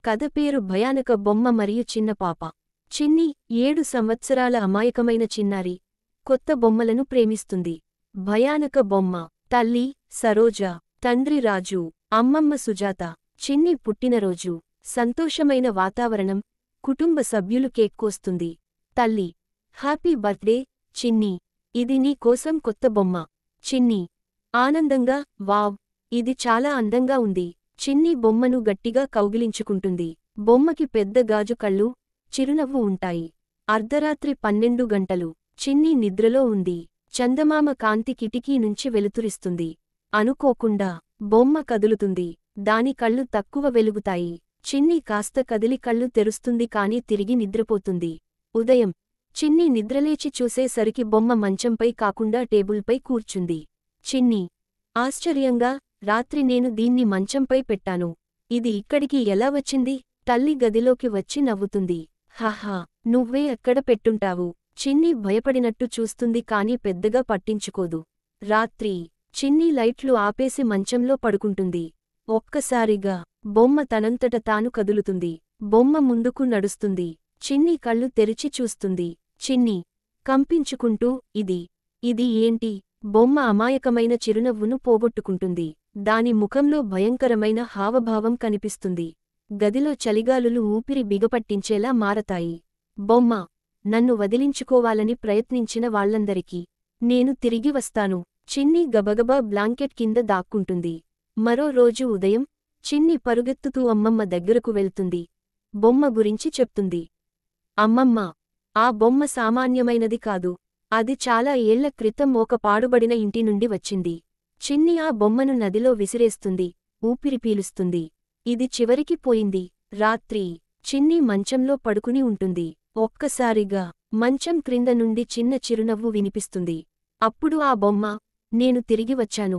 కథ పేరు భయానక బొమ్మ మరియు చిన్న పాప. చిన్ని 7 సంవత్సరాల అమాయకమైన చిన్నారి కొత్త బొమ్మలను ప్రేమిస్తుంది. భయానక బొమ్మ. తల్లి సరోజ, తండ్రి రాజు, అమ్మమ్మ సుజాత. చిన్ని పుట్టినరోజు. సంతోషమైన వాతావరణం. కుటుంబ సభ్యులు కేక్ కోస్తుంది. తల్లి: హ్యాపీ బర్త్డే చిన్ని, ఇది నీ కోసం కొత్త బొమ్మ. చిన్ని ఆనందంగా: వావ్, ఇది చాలా అందంగా ఉంది. చిన్ని బొమ్మను గట్టిగా కౌగిలించుకుంటుంది. బొమ్మకి పెద్ద గాజు కళ్ళు, చిరునవ్వు ఉంటాయి. అర్ధరాత్రి 12 గంటలు. చిన్ని నిద్రలో ఉంది. చందమామ కాంతి కిటికీ నుంచి వెలుతురిస్తుంది. అనుకోకుండా బొమ్మ కదులుతుంది. దాని కళ్ళు తక్కువ వెలుగుతాయి. చిన్ని కాస్త కదిలి కళ్ళు తెరుస్తుంది కాని తిరిగి నిద్రపోతుంది. ఉదయం. చిన్ని నిద్రలేచి చూసేసరికి బొమ్మ మంచంపై కాకుండా టేబుల్పై కూర్చుంది. చిన్ని ఆశ్చర్యంగా: రాత్రి నేను దీన్ని మంచంపై పెట్టాను. ఇది ఇక్కడికి ఎలా వచ్చింది? తల్లి గదిలోకి వచ్చి నవ్వుతుంది. హహా, నువ్వే అక్కడ పెట్టుంటావు. చిన్ని భయపడినట్టు చూస్తుంది కాని పెద్దగా పట్టించుకోదు. రాత్రి. చిన్ని లైట్లు ఆపేసి మంచంలో పడుకుంటుంది. ఒక్కసారిగా బొమ్మ తనంతట తాను కదులుతుంది. బొమ్మ ముందుకు నడుస్తుంది. చిన్ని కళ్ళు తెరిచి చూస్తుంది. చిన్ని కంపించుకుంటూ: ఇది ఏంటి? బొమ్మ అమాయకమైన చిరునవ్వును పోగొట్టుకుంటుంది. దాని ముఖంలో భయంకరమైన హావభావం కనిపిస్తుంది. గదిలో చలిగాలులు ఊపిరి బిగపట్టించేలా మారతాయి. బొమ్మ: నన్ను వదిలించుకోవాలని ప్రయత్నించిన వాళ్లందరికీ నేను తిరిగి వస్తాను. చిన్ని గబగబా బ్లాంకెట్ కింద దాక్కుంటుంది. మరో రోజు ఉదయం. చిన్ని పరుగెత్తుతూ అమ్మమ్మ దగ్గరకు వెళ్తుంది. బొమ్మ గురించి చెప్తుంది. అమ్మమ్మ, ఆ బొమ్మ సామాన్యమైనది కాదు. అది చాలా ఏళ్ల క్రితం ఒక పాడుబడిన ఇంటి నుండి వచ్చింది. చిన్ని ఆ బొమ్మను నదిలో విసిరేస్తుంది. ఊపిరి పీలుస్తుంది. ఇది చివరికి పోయింది. రాత్రి. చిన్ని మంచంలో పడుకుని ఉంటుంది. ఒక్కసారిగా మంచం క్రింద నుండి చిన్న చిరునవ్వు వినిపిస్తుంది. అప్పుడు ఆ బొమ్మ: నేను తిరిగి వచ్చాను.